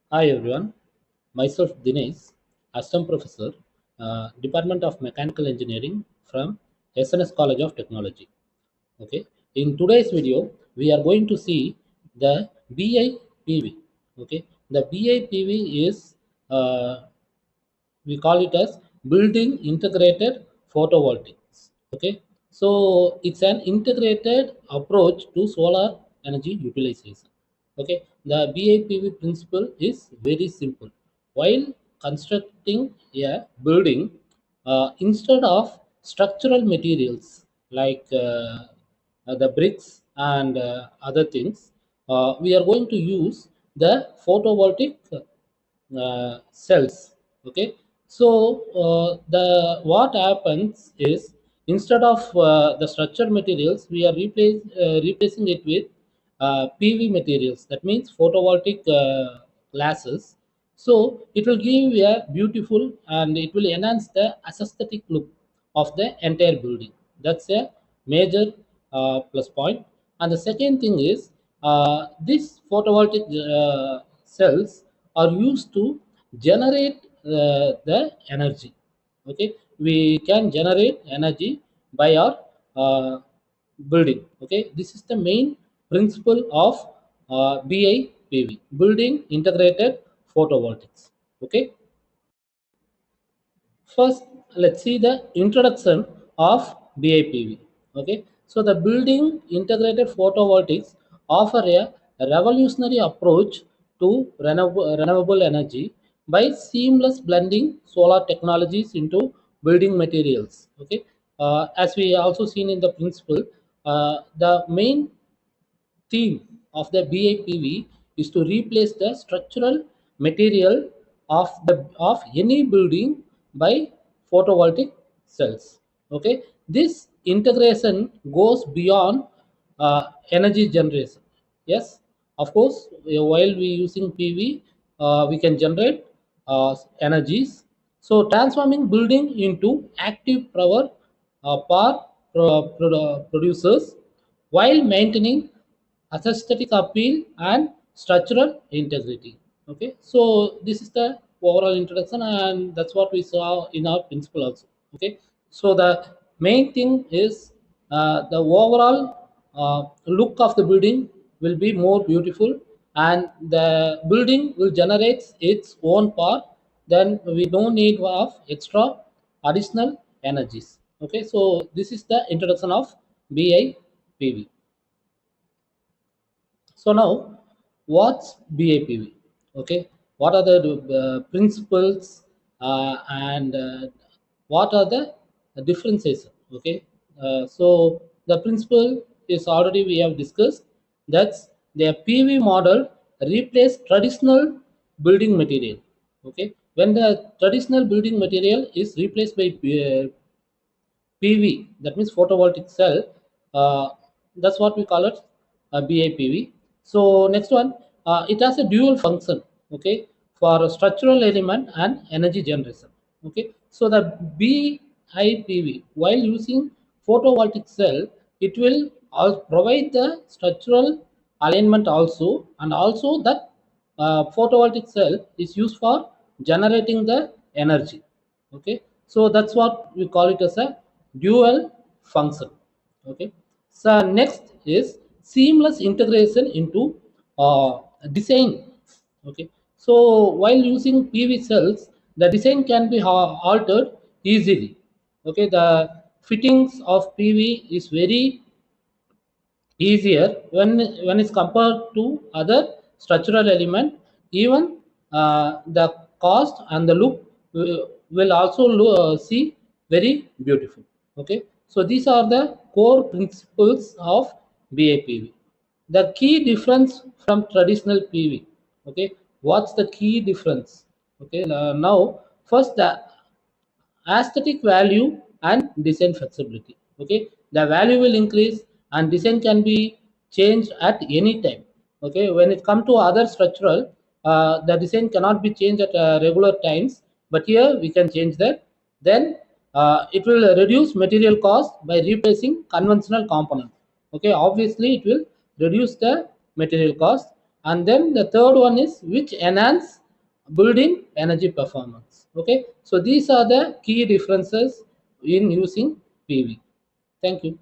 Hi everyone, myself Dinesh, Assistant Professor, Department of Mechanical Engineering from SNS College of Technology. Okay, in today's video, we are going to see the BIPV. Okay, the BIPV is we call it as building integrated photovoltaics. Okay, so it's an integrated approach to solar energy utilization. Okay, the BIPV principle is very simple. While constructing a building, instead of structural materials like the bricks and other things, we are going to use the photovoltaic cells. Okay, so the what happens is, instead of the structured materials, we are replacing it with PV materials. That means photovoltaic glasses. So it will give a beautiful and it will enhance the aesthetic look of the entire building. That's a major plus point. And the second thing is, these photovoltaic cells are used to generate the energy. Okay, we can generate energy by our building. Okay, this is the main principle of BIPV, building integrated photovoltaics. Okay, first, let's see the introduction of BIPV. Okay, so the building integrated photovoltaics offer a revolutionary approach to renewable energy by seamless blending solar technologies into building materials. Okay, as we also seen in the principle, the main theme of the BIPV is to replace the structural material of any building by photovoltaic cells. Okay, this integration goes beyond energy generation. Yes, of course, while we using PV, we can generate energies. So transforming building into active power producers while maintaining aesthetic appeal and structural integrity. Okay, so this is the overall introduction, and that's what we saw in our principle also. Okay, so the main thing is, the overall look of the building will be more beautiful, and the building will generate its own power. Then we don't need of extra additional energies. Okay, so this is the introduction of BIPV. So now, what's BIPV? Okay, what are the principles, and what are the differences? Okay, so the principle is already we have discussed. That's the PV model replace traditional building material. Okay, when the traditional building material is replaced by PV, that means photovoltaic cell. Uh, that's what we call it, BIPV. So next one, it has a dual function. Okay, for a structural element and energy generation. Okay, so the BIPV, while using photovoltaic cell, it will provide the structural alignment also, and also that photovoltaic cell is used for generating the energy. Okay, so that's what we call it as a dual function. Okay, so next is seamless integration into design. Okay, so while using PV cells, the design can be altered easily. Okay, the fittings of PV is very easier when it's compared to other structural element. Even the cost and the look will also see very beautiful. Okay, so these are the core principles of BIPV. The key difference from traditional PV. Okay, what's the key difference? Okay, now first, the aesthetic value and design flexibility. Okay, the value will increase and design can be changed at any time. Okay, when it come to other structural, the design cannot be changed at regular times, but here we can change that. Then it will reduce material cost by replacing conventional component. Okay, obviously it will reduce the material cost. and then the third one is which enhance building energy performance. Okay, so these are the key differences in using PV. Thank you.